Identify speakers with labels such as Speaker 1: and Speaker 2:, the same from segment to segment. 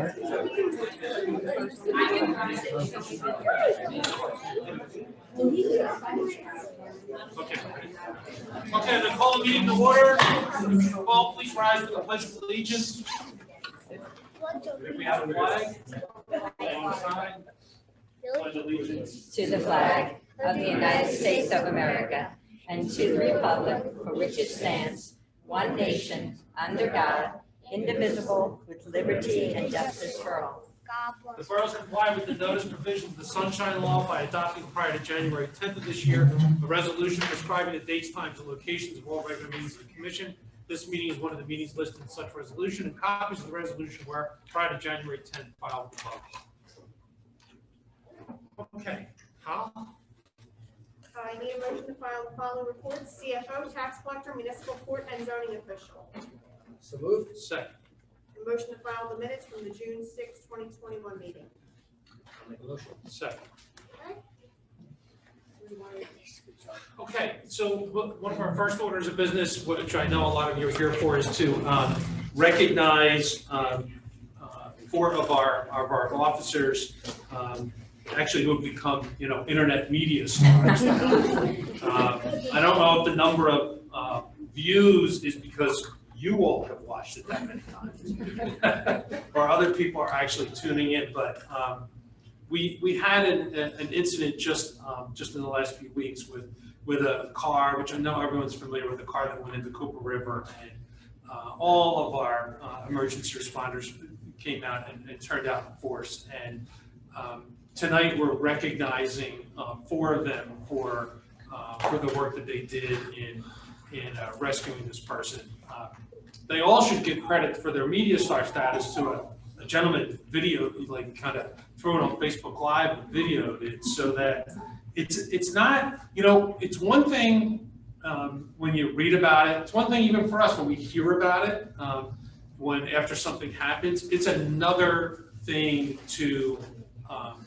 Speaker 1: Okay, I'm going to call the meeting to order. Paul, please rise for the Pledge of Allegiance. If we have a flag, alongside, pledge allegiance
Speaker 2: to the flag of the United States of America and to the republic for which it stands, one nation, under God, indivisible, with liberty and justice for all.
Speaker 1: The boroughs comply with the notice provisions of the Sunshine Law by adopting prior to January 10th of this year a resolution prescribing the dates, times, and locations of all regular meetings of the Commission. This meeting is one of the meetings listed in such resolution, and copies of the resolution were prior to January 10th filed with the borough. Okay, Hal?
Speaker 3: I need a motion to file the following reports: CFO, tax collector, municipal court, and zoning official.
Speaker 1: So moved. Second.
Speaker 3: A motion to file the minutes from the June 6, 2021 meeting.
Speaker 1: I'll make a motion. Second.
Speaker 3: Okay.
Speaker 1: Okay, so one of our first orders of business, which I know a lot of you are here for, is to recognize 4 of our officers, actually who have become, internet media stars. I don't know if the number of views is because you all have watched it that many times, or other people are actually tuning in, but we had an incident just in the last few weeks with a car, which I know everyone's familiar with, a car that went into Cooper River, and all of our emergency responders came out and turned out in force. And tonight we're recognizing 4 of them for the work that they did in rescuing this person. They all should get credit for their media star status to a gentleman video, like kind of threw it on Facebook Live and videoed it, so that it's not, it's one thing when you read about it. It's one thing even for us when we hear about it, when after something happens. It's another thing to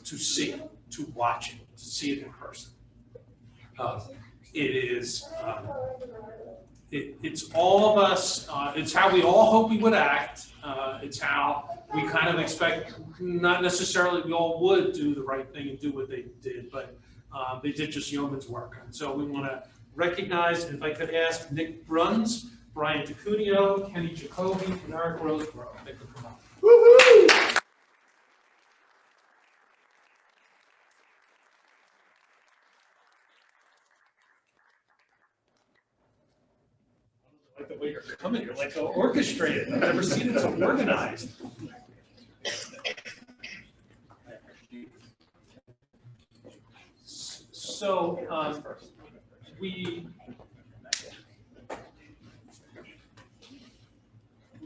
Speaker 1: see it, to watch it, to see it in person. It is. It's all of us. It's how we all hope we would act. It's how we kind of expect, not necessarily we all would do the right thing and do what they did, but they did just yeoman's work. And so we want to recognize, and if I could ask Nick Bruns, Brian DeCunio, Kenny Jacoby, and Eric Roseborough. They could come up. Woohoo! Like the way you're coming, you're like so orchestrated. I've never seen it so organized. So we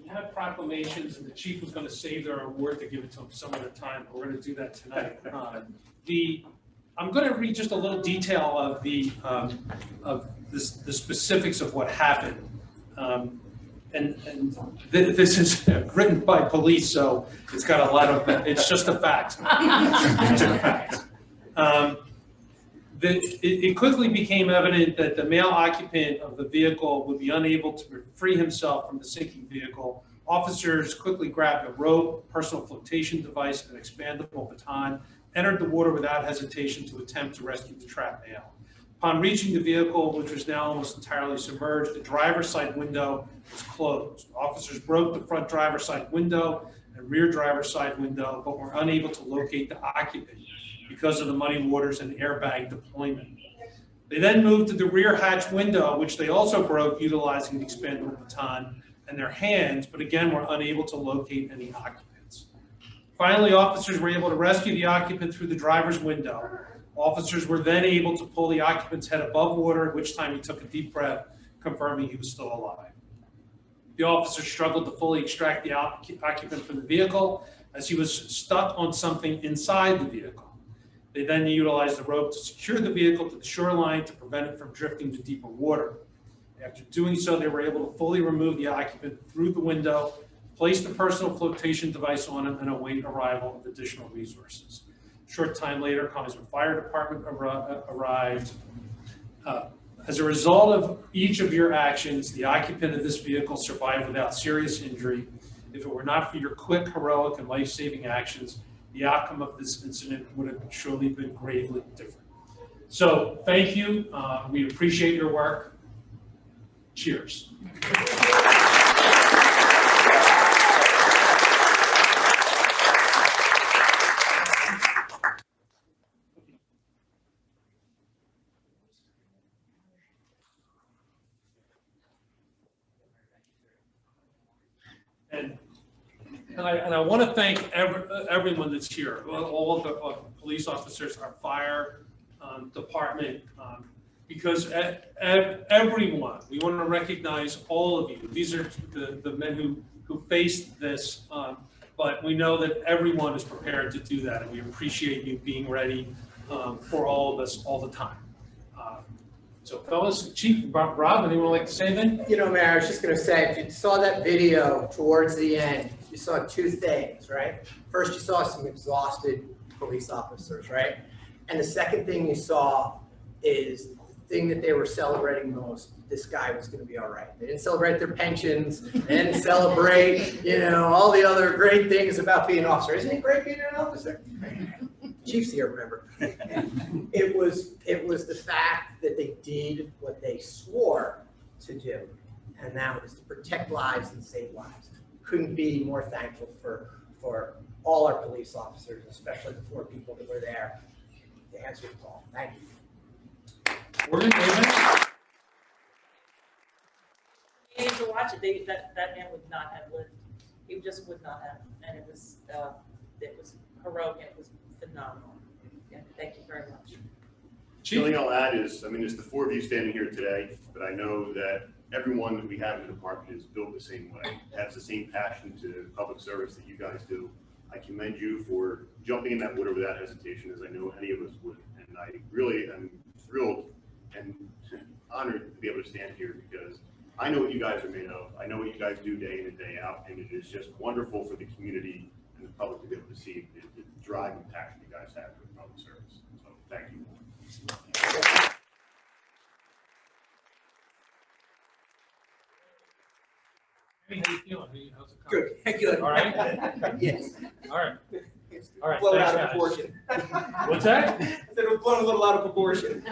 Speaker 1: have proclamations, and the chief was going to save their award to give it to him some other time, but we're going to do that tonight. I'm going to read just a little detail of the specifics of what happened. This is written by police, so it's got a lot of, it's just the facts. It's just the facts. It quickly became evident that the male occupant of the vehicle would be unable to free himself from the sinking vehicle. Officers quickly grabbed a rope, personal flotation device, and an expandable baton, entered the water without hesitation to attempt to rescue the trapped male. Upon reaching the vehicle, which was now almost entirely submerged, the driver's side window was closed. Officers broke the front driver's side window and rear driver's side window, but were unable to locate the occupant because of the muddy waters and airbag deployment. They then moved to the rear hatch window, which they also broke utilizing the expandable baton and their hands, but again were unable to locate any occupants. Finally, officers were able to rescue the occupant through the driver's window. Officers were then able to pull the occupant's head above water, at which time he took a deep breath, confirming he was still alive. The officers struggled to fully extract the occupant from the vehicle as he was stuck on something inside the vehicle. They then utilized the rope to secure the vehicle to the shoreline to prevent it from drifting to deeper water. After doing so, they were able to fully remove the occupant through the window, place the personal flotation device on him, and await arrival of additional resources. A short time later, Collinsville Fire Department arrived. As a result of each of your actions, the occupant of this vehicle survived without serious injury. If it were not for your quick, heroic, and life-saving actions, the outcome of this incident would have surely been gravely different. So thank you. We appreciate your work. Cheers. And I want to thank everyone that's here, all of the police officers, our fire department, because everyone, we want to recognize all of you. These are the men who faced this, but we know that everyone is prepared to do that, and we appreciate you being ready for all of us all the time. So fellas, Chief, Rob, anyone like to say anything?
Speaker 4: You know, Mayor, I was just going to say, if you saw that video towards the end, you saw two things, right? First, you saw some exhausted police officers, right? And the second thing you saw is the thing that they were celebrating most. This guy was going to be all right. They didn't celebrate their pensions. They didn't celebrate, you know, all the other great things about being an officer. Isn't it great being an officer? Chief's here, remember. It was the fact that they did what they swore to do, and that was to protect lives and save lives. Couldn't be more thankful for all our police officers, especially the 4 people that were there to answer the call. Thank you.
Speaker 1: Morgan, David?
Speaker 5: You need to watch it. That man would not have lived. He just would not have, and it was heroic. It was phenomenal. Yeah, thank you very much.
Speaker 6: The only thing I'll add is, I mean, it's the 4 of you standing here today, but I know that everyone that we have in the department is built the same way, has the same passion to public service that you guys do. I commend you for jumping in that water without hesitation, as I know any of us would. And I really am thrilled and honored to be able to stand here, because I know what you guys are made of. I know what you guys do day in and day out, and it is just wonderful for the community and the public to be able to see the drive and passion you guys have for public service. So thank you.
Speaker 1: Hey, how you feeling? How's it
Speaker 4: Good. Good.
Speaker 1: All right?
Speaker 4: Yes.
Speaker 1: All right. All right.
Speaker 4: Blown out
Speaker 1: Thanks,
Speaker 4: of
Speaker 1: guys.
Speaker 4: proportion.
Speaker 1: What's that?
Speaker 4: I said it was blown a little out of proportion.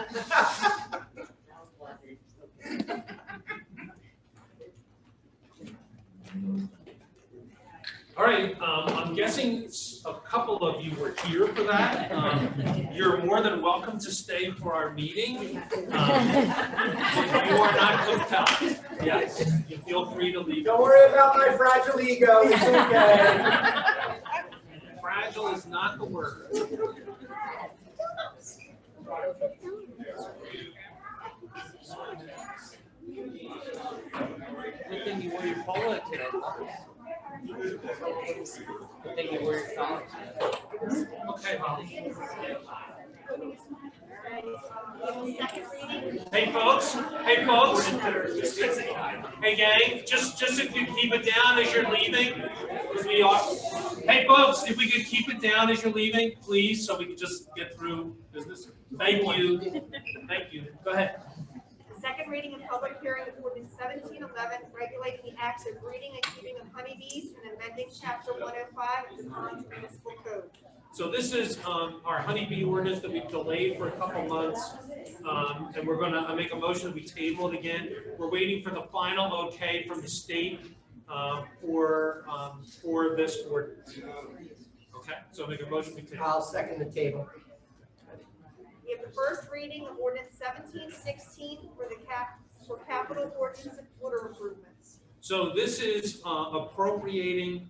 Speaker 1: All right, I'm guessing a couple of you were here for that. You're more than welcome to stay for our meeting. You are not compelled. Yes, you feel free to leave.
Speaker 4: Don't worry about my fragile ego. It's okay.
Speaker 1: Fragile is not the word. Good thing you wear your polo today. Good thing you wear your collar today. Okay, Holly. Hey folks, hey gang, just if you keep it down as you're leaving, we are. Hey folks, if we could keep it down as you're leaving, please, so we can just get through business. Thank you. Thank you. Go ahead.
Speaker 3: Second reading of public hearing of ordinance 1711, regulating the acts of breeding and keeping of honeybees and amending chapter 105 of the current municipal code.
Speaker 1: So this is our honeybee ordinance that we've delayed for a couple months, and we're going to make a motion that we table it again. We're waiting for the final okay from the state for this ordinance. Okay, so make a motion we table.
Speaker 4: I'll second the table.
Speaker 3: We have the first reading of ordinance 1716 for capital ordinance and water improvements.
Speaker 1: So this is appropriating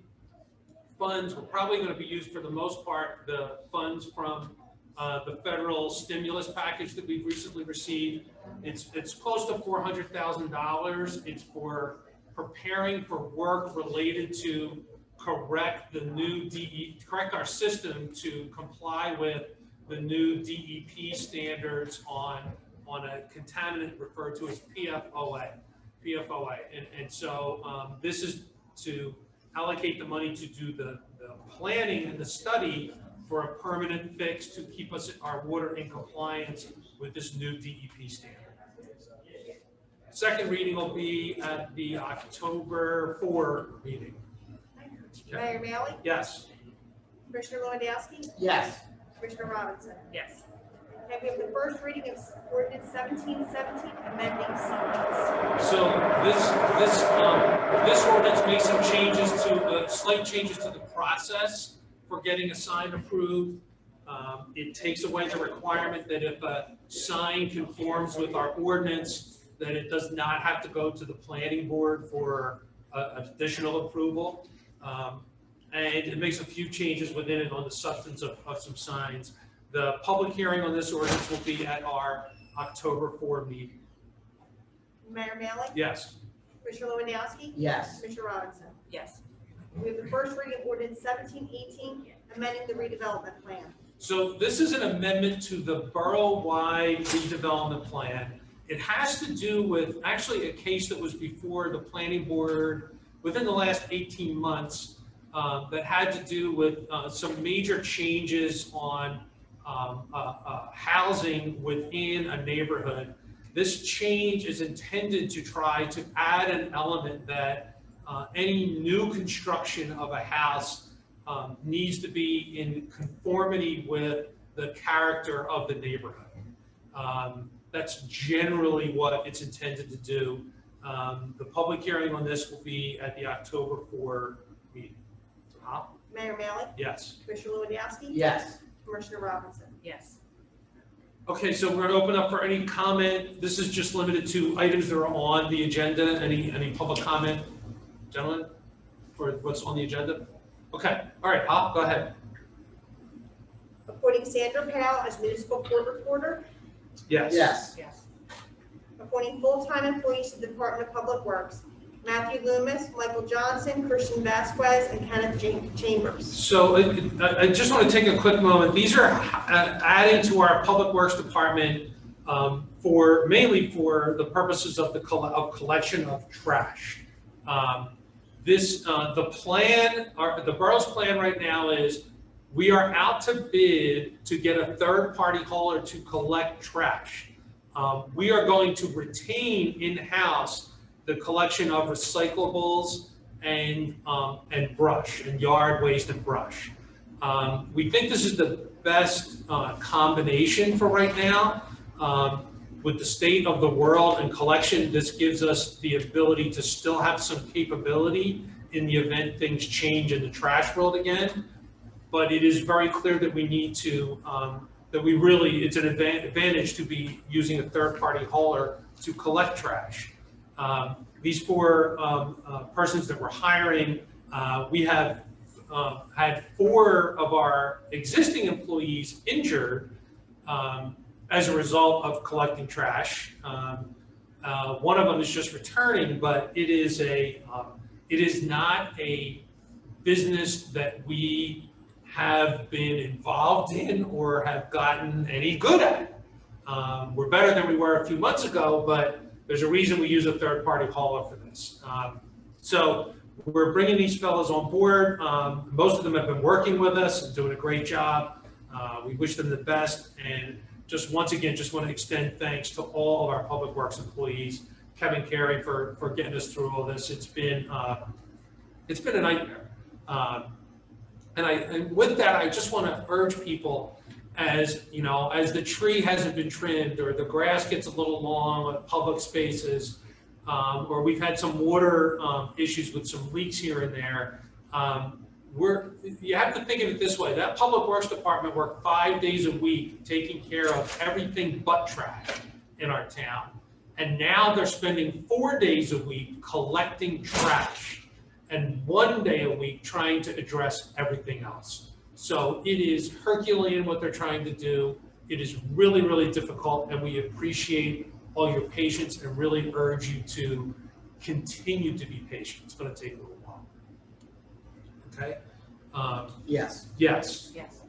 Speaker 1: funds. We're probably going to be used for the most part the funds from the federal stimulus package that we've recently received. It's close to $400,000. It's for preparing for work related to correct our system to comply with the new DEP standards on a contaminant referred to as PFOA. And so this is to allocate the money to do the planning and the study for a permanent fix to keep our water in compliance with this new DEP standard. Second reading will be at the October 4 meeting.
Speaker 3: Mayor Maley,
Speaker 1: Yes.
Speaker 3: Commissioner Lewandowski,
Speaker 4: Yes.
Speaker 3: Commissioner Robinson.
Speaker 5: Yes.
Speaker 3: And we have the first reading of ordinance 1717, amending signs.
Speaker 1: So this ordinance makes some changes slight changes to the process for getting a sign approved. It takes away the requirement that if a sign conforms with our ordinance, that it does not have to go to the planning board for additional approval. And it makes a few changes within it on the substance of some signs. The public hearing on this ordinance will be at our October 4 meeting.
Speaker 3: Mayor Maley,
Speaker 1: Yes.
Speaker 3: Commissioner Lewandowski,
Speaker 4: Yes.
Speaker 3: Commissioner Robinson.
Speaker 5: Yes.
Speaker 3: We have the first reading of ordinance 1718, amending the redevelopment plan.
Speaker 1: So this is an amendment to the Borough-Wide Redevelopment Plan. It has to do with actually a case that was before the planning board within the last 18 months that had to do with some major changes on housing within a neighborhood. This change is intended to try to add an element that any new construction of a house needs to be in conformity with the character of the neighborhood. That's generally what it's intended to do. The public hearing on this will be at the October 4 meeting.
Speaker 3: Mayor Maley,
Speaker 1: Yes.
Speaker 3: Commissioner Lewandowski,
Speaker 4: Yes.
Speaker 3: Commissioner Robinson.
Speaker 5: Yes.
Speaker 1: Okay, so we're going to open up for any comment. This is just limited to items that are on the agenda. Any public comment, gentlemen, for what's on the agenda? Okay, all right, go ahead.
Speaker 3: Appointing Sandra Powell as municipal court reporter.
Speaker 1: Yes.
Speaker 4: Yes.
Speaker 5: Yes.
Speaker 3: Appointing full-time employees to the Department of Public Works. Matthew Loomis, Michael Johnson, Christian Vasquez, and Kenneth Chambers.
Speaker 1: So I just want to take a quick moment. These are adding to our Public Works Department mainly for the purposes of collection of trash. The borough's plan right now is we are out to bid to get a third-party hauler to collect trash. We are going to retain in-house the collection of recyclables and brush, and yard waste and brush. We think this is the best combination for right now. With the state of the world and collection, this gives us the ability to still have some capability in the event things change in the trash world again. But it is very clear that we need to, it's an advantage to be using a third-party hauler to collect trash. These four persons that we're hiring, we have had 4 of our existing employees injured as a result of collecting trash. One of them is just returning, but it is not a business that we have been involved in or have gotten any good at. We're better than we were a few months ago, but there's a reason we use a third-party hauler for this. So we're bringing these fellows on board. Most of them have been working with us and doing a great job. We wish them the best, and just once again, just want to extend thanks to all of our Public Works employees, Kevin Carey for getting us through all this. It's been a nightmare. And with that, I just want to urge people, as you know, as the tree hasn't been trimmed or the grass gets a little long at public spaces, or we've had some water issues with some leaks here and there, you have to think of it this way. That Public Works Department worked 5 days a week taking care of everything but trash in our town. And now they're spending 4 days a week collecting trash and 1 day a week trying to address everything else. So it is Herculean what they're trying to do. It is really, really difficult, and we appreciate all your patience and really urge you to continue to be patient. It's going to take a little while. Okay?
Speaker 4: Yes.
Speaker 1: Yes.
Speaker 5: Yes.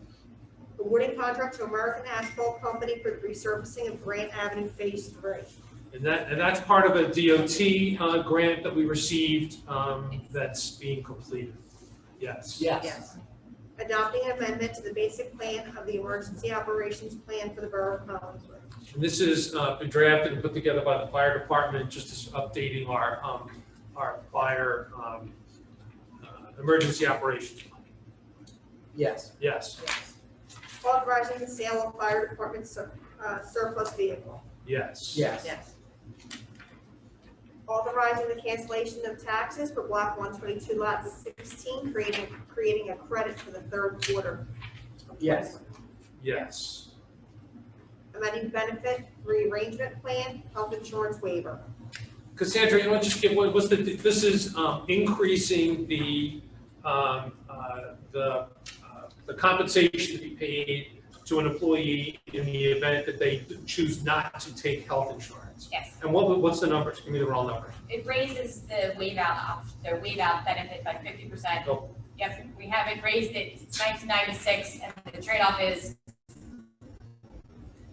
Speaker 3: Awarding contract to American Asphalt Company for the resurfacing of Grant Avenue Phase 3.
Speaker 1: And that's part of a DOT grant that we received that's being completed. Yes.
Speaker 4: Yes.
Speaker 5: Yes.
Speaker 3: Adopting an amendment to the basic plan of the emergency operations plan for the Borough of Collinswood.
Speaker 1: And this is been drafted and put together by the fire department, just as updating our fire Emergency operations money.
Speaker 4: Yes.
Speaker 1: Yes,
Speaker 3: Authorizing the sale of fire department surplus vehicle.
Speaker 1: yes.
Speaker 4: Yes.
Speaker 5: Yes.
Speaker 3: Authorizing the cancellation of taxes for block 122, lot 16, creating a credit for the third quarter.
Speaker 4: Yes.
Speaker 1: Yes.
Speaker 3: Amending benefit rearrangement plan, health insurance waiver.
Speaker 1: Cassandra, you want to just give, what's this is increasing the compensation to be paid to an employee in the event that they choose not to take health insurance.
Speaker 7: Yes,
Speaker 1: And what's the numbers? Give me the raw numbers.
Speaker 7: it raises the waive out benefit by 50%.
Speaker 1: Oh.
Speaker 7: Yep, we have it raised it since 1996, and the trade-off is,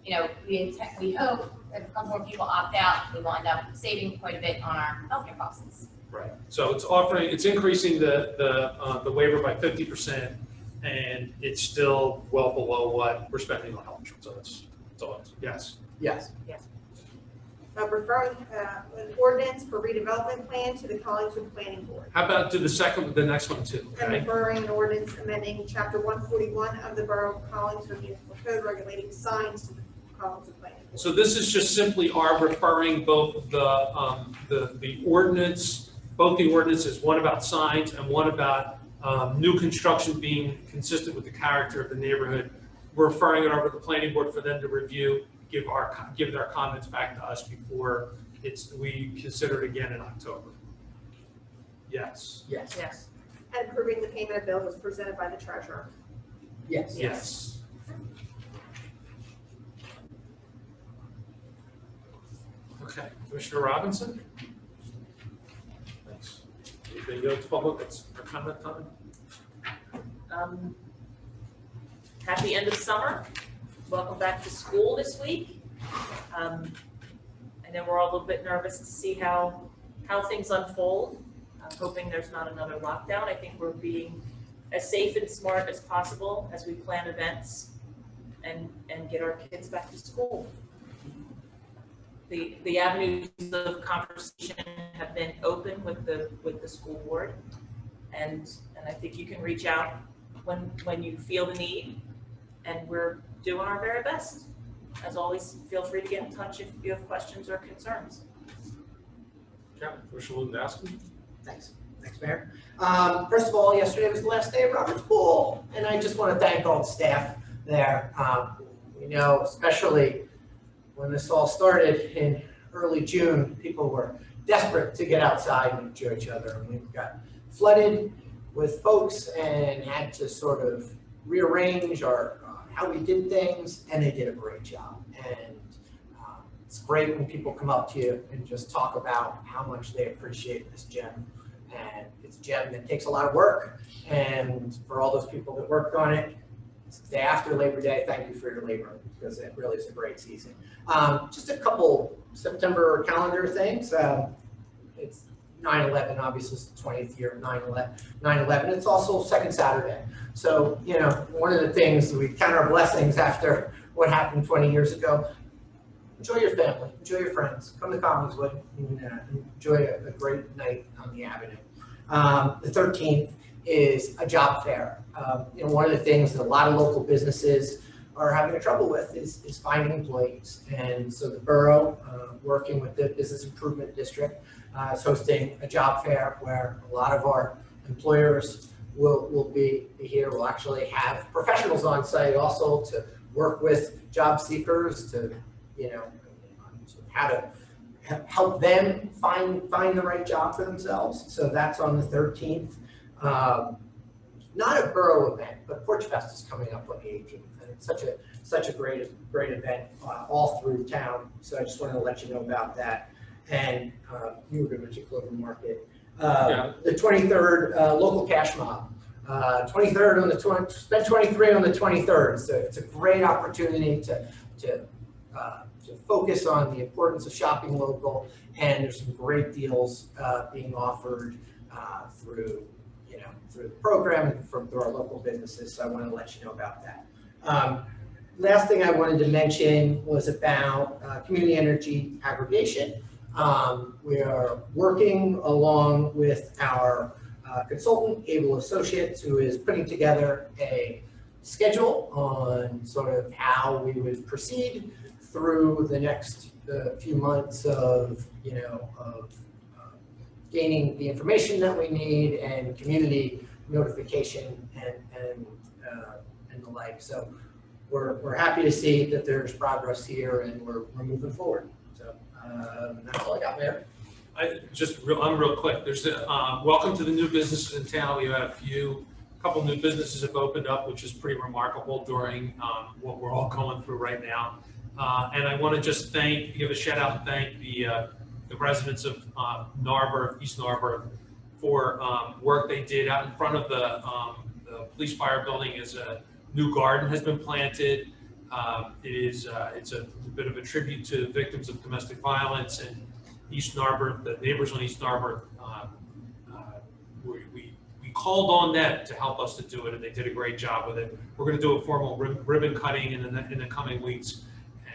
Speaker 7: you know, we hope that a couple more people opt out, we wind up saving quite a bit on our healthcare costs.
Speaker 1: Right. So it's increasing the waiver by 50%, and it's still well below what we're spending on health insurance. So it's yes.
Speaker 4: Yes.
Speaker 3: Referring an ordinance for redevelopment plan to the Collingswood Planning Board.
Speaker 1: How about do the next one too?
Speaker 3: And
Speaker 1: Okay.
Speaker 3: referring an ordinance amending chapter 141 of the Borough of Collingswood Municipal Code regulating signs to the Collingswood Planning Board.
Speaker 1: So this is just simply our referring both the ordinance, both the ordinances, one about signs and one about new construction being consistent with the character of the neighborhood. We're referring it over to the planning board for them to review, give their comments back to us before we consider it again in October. Yes.
Speaker 4: Yes.
Speaker 5: Yes.
Speaker 3: And approving the payment of bills as presented by the treasurer.
Speaker 4: Yes.
Speaker 1: Yes. Okay, Commissioner Robinson? Thanks. Anything go to public, it's our comment time?
Speaker 5: Happy end of summer. Welcome back to school this week. I know we're all a little bit nervous to see how things unfold. I'm hoping there's not another lockdown. I think we're being as safe and smart as possible as we plan events and get our kids back to school. The avenues of conversation have been open with the school board, and I think you can reach out when you feel the need, and we're doing our very best. As always, feel free to get in touch if you have questions or concerns.
Speaker 1: Yeah, Commissioner Lewandowski?
Speaker 4: Thanks. Thanks, Mayor. First of all, yesterday was the last day of Robert's Pool, and I just want to thank all the staff there. We know, especially when this all started in early June, people were desperate to get outside and enjoy each other. And we got flooded with folks and had to sort of rearrange our how we did things, and they did a great job. And it's great when people come up to you and just talk about how much they appreciate this gym. And it's a gym that takes a lot of work. And for all those people that worked on it, it's the day after Labor Day, thank you for your labor, because it really is a great season. Just a couple September calendar things. It's 9/11, obviously it's the 20th year of 9/11. It's also second Saturday. So, you know, one of the things we count our blessings after what happened 20 years ago. Enjoy your family, enjoy your friends, come to Collingswood, and enjoy a great night on the Avenue. The 13th is a job fair. You know, one of the things that a lot of local businesses are having trouble with is finding employees. And so the borough, working with the Business Improvement District, is hosting a job fair where a lot of our employers will be here. We'll actually have professionals on site also to work with job seekers to, you know, how to help them find the right job for themselves. So that's on the 13th. Not a borough event, but Porch Fest is coming up on the 18th. And it's such a great event all through town. So I just wanted to let you know about that. And you were going to mention Clover Market. The 23rd local cash mob. 23rd on the 20, spend 23 on the 23rd. So it's a great opportunity to focus on the importance of shopping local, and there's some great deals being offered through the program and through our local businesses. So I want to let you know about that. Last thing I wanted to mention was about community energy aggregation. We are working along with our consultant, Able Associates, who is putting together a schedule on sort of how we would proceed through the next few months of, gaining the information that we need and community notification and the like. So we're happy to see that there's progress here and we're moving forward. So that's all I got, Mayor.
Speaker 1: I'm real quick. There's welcome to the new businesses in town. We had a couple new businesses have opened up, which is pretty remarkable during what we're all going through right now. And I want to just give a shout out and thank the residents of Narberth, East Narberth, for work they did out in front of the police fire building. Is a new garden has been planted. It's a bit of a tribute to victims of domestic violence, and East Narberth, the neighbors on East Narberth, we called on them to help us to do it, and they did a great job with it. We're going to do a formal ribbon cutting in the coming weeks,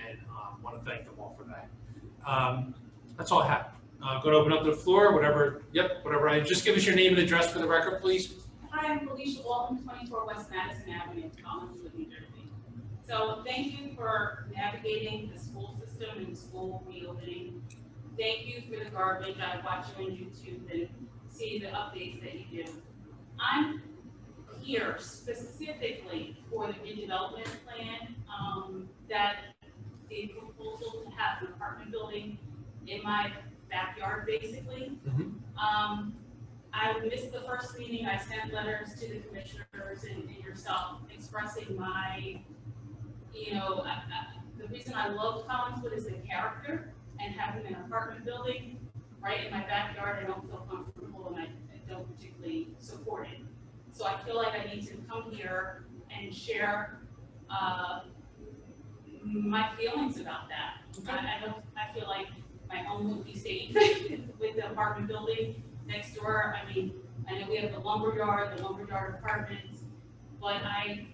Speaker 1: and want to thank them all for that. That's all I have. Going to open up to the floor, whatever. Just give us your name and address for the record, please.
Speaker 8: Hi, I'm Felicia Walton, 24 West Madison Avenue, Collinswood, New Jersey. So thank you for navigating the school system and school reopening. Thank you for the garbage. I watch you on YouTube and see the updates that you do. I'm here specifically for the redevelopment plan, that the proposal to have an apartment building in my backyard, basically. I missed the first meeting. I sent letters to the commissioners and yourself expressing my, the reason I love Collinswood is the character, and having an apartment building right in my backyard, I don't feel comfortable and I don't particularly support it. So I feel like I need to come here and share my feelings about that. I feel like my home would be safe with the apartment building next door. I mean, I know we have the lumberyard apartments, but I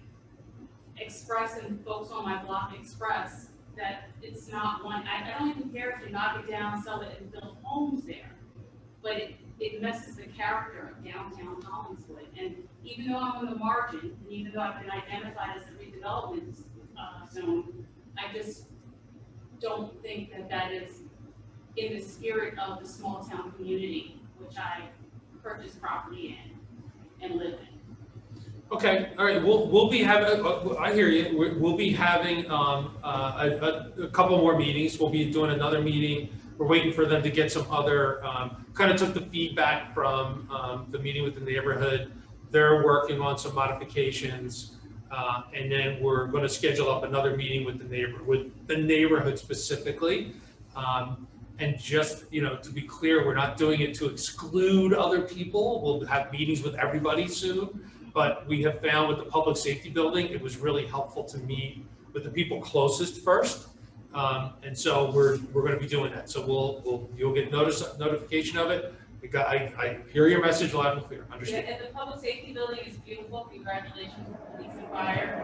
Speaker 8: express, and folks on my block express, that it's not one, I don't even care if you knock it down, sell it, and build homes there, but it messes the character of downtown Collinswood. And even though I'm on the margin, and even though I've been identified as a redevelopment zone, I just don't think that that is in the spirit of the small town community, which I purchased property in and live in.
Speaker 1: Okay, all right. We'll be having. I hear you. We'll be having a couple more meetings. We'll be doing another meeting. We're waiting for them to get some other. Kind of took the feedback from the meeting with the neighborhood. They're working on some modifications, and then we're going to schedule up another meeting with the neighborhood specifically. And just, to be clear, we're not doing it to exclude other people. We'll have meetings with everybody soon. But we have found with the public safety building, it was really helpful to meet with the people closest first. And so we're going to be doing that. So you'll get notification of it. I hear your message loud and clear. Understand?
Speaker 8: Yeah, and the public safety building is beautiful. Congratulations, police and fire.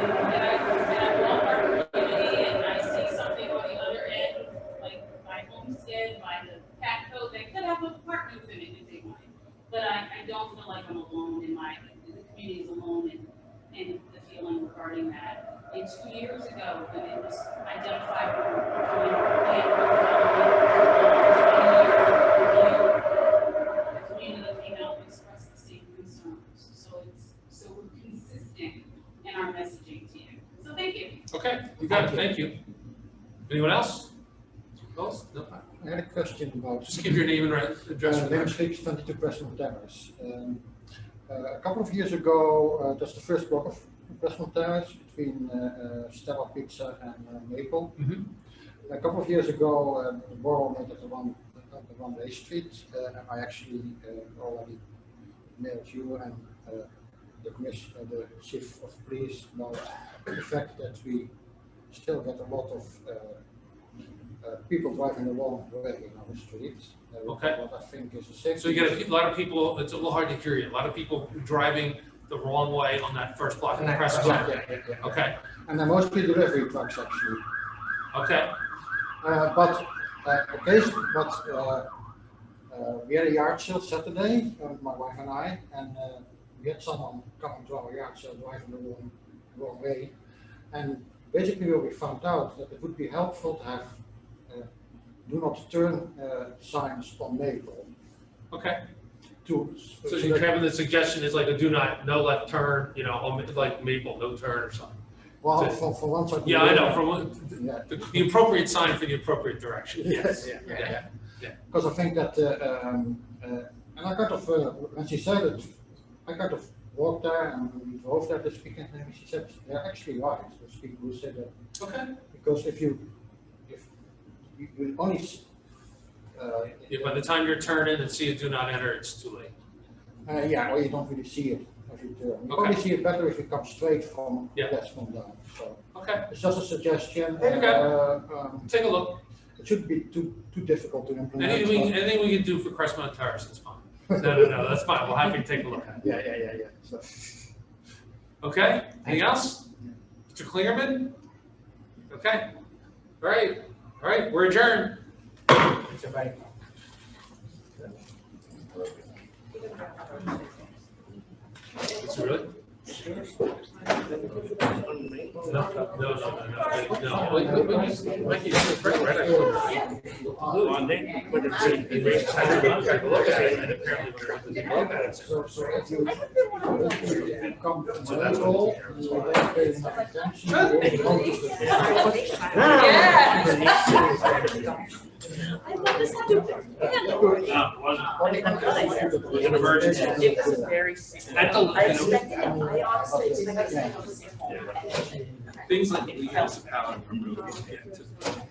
Speaker 8: And I love our community, and I see something on the other end, like by Homestead, by the Patco, they could have apartments in it if they wanted. But I don't feel like I'm alone the community is alone in the feeling regarding that. And 2 years ago, when it was identified the community came out and expressed the same concerns. So we're consistent in our messaging to you. So thank you.
Speaker 1: Okay, you got it. Thank you. Anyone else? No.
Speaker 9: I had a question about.
Speaker 1: Just give your name and address.
Speaker 9: Name is 22 Preston Terrace. A couple of years ago, that's the first block of Preston Terrace between Stella Pizza and Maple.
Speaker 1: Mm-hmm.
Speaker 9: A couple of years ago, the borough made it a one-way street. I actually already mailed you and the commissioner, the chief of police, about the fact that we still get a lot of people driving the wrong way in our streets.
Speaker 1: Okay.
Speaker 9: What I think is a safety.
Speaker 1: So you get a lot of people. It's a little hard to hear you. A lot of people driving the wrong way on that first block in the press center.
Speaker 9: Yeah.
Speaker 1: Okay.
Speaker 9: And they're mostly delivery trucks actually. We had a yard sale Saturday, my wife and I, and we had someone coming to our yard sale driving the wrong way. And basically what we found out that it would be helpful to have do not turn signs on Maple.
Speaker 1: Okay. So
Speaker 9: that-
Speaker 1: Kevin, the suggestion is like a no left turn, you know, on like Maple, no turn or something.
Speaker 9: Well, for one side.
Speaker 1: Yeah, I know, from one,
Speaker 9: Yeah.
Speaker 1: the appropriate sign for the appropriate direction, yes.
Speaker 9: Yeah. Because I think that, and I kind of, when she said it, I kind of walked there and we drove there this weekend, and she said, they're actually right, those people who said that.
Speaker 1: Okay.
Speaker 9: Because if you only,
Speaker 1: Yeah, by the time you're turning and see a do not enter, it's too late.
Speaker 9: yeah, or you don't really see it as you turn. You
Speaker 1: Okay.
Speaker 9: only see it better if you come straight from
Speaker 1: Yeah.
Speaker 9: Desmond down, so.
Speaker 1: Okay,
Speaker 9: It's just a suggestion.
Speaker 1: Okay. Take a look.
Speaker 9: It shouldn't be too difficult to implement.
Speaker 1: Anything we can do for Crestmont Terrace, it's fine. No, that's fine. We'll happy to take a look at it.
Speaker 9: Yeah. So,
Speaker 1: Okay, anything else? Mr. Klingerman? Okay, all right, we're adjourned.
Speaker 4: It's a very-
Speaker 1: Is it really? No.
Speaker 9: so if you come from the goal, you will then pay enough attention. You will notice
Speaker 1: It was an emergency.
Speaker 5: It was very simple.
Speaker 1: At the, you know,
Speaker 5: I honestly expected
Speaker 9: Yeah.
Speaker 5: it was simple.
Speaker 1: things like the municipality are really going to get to the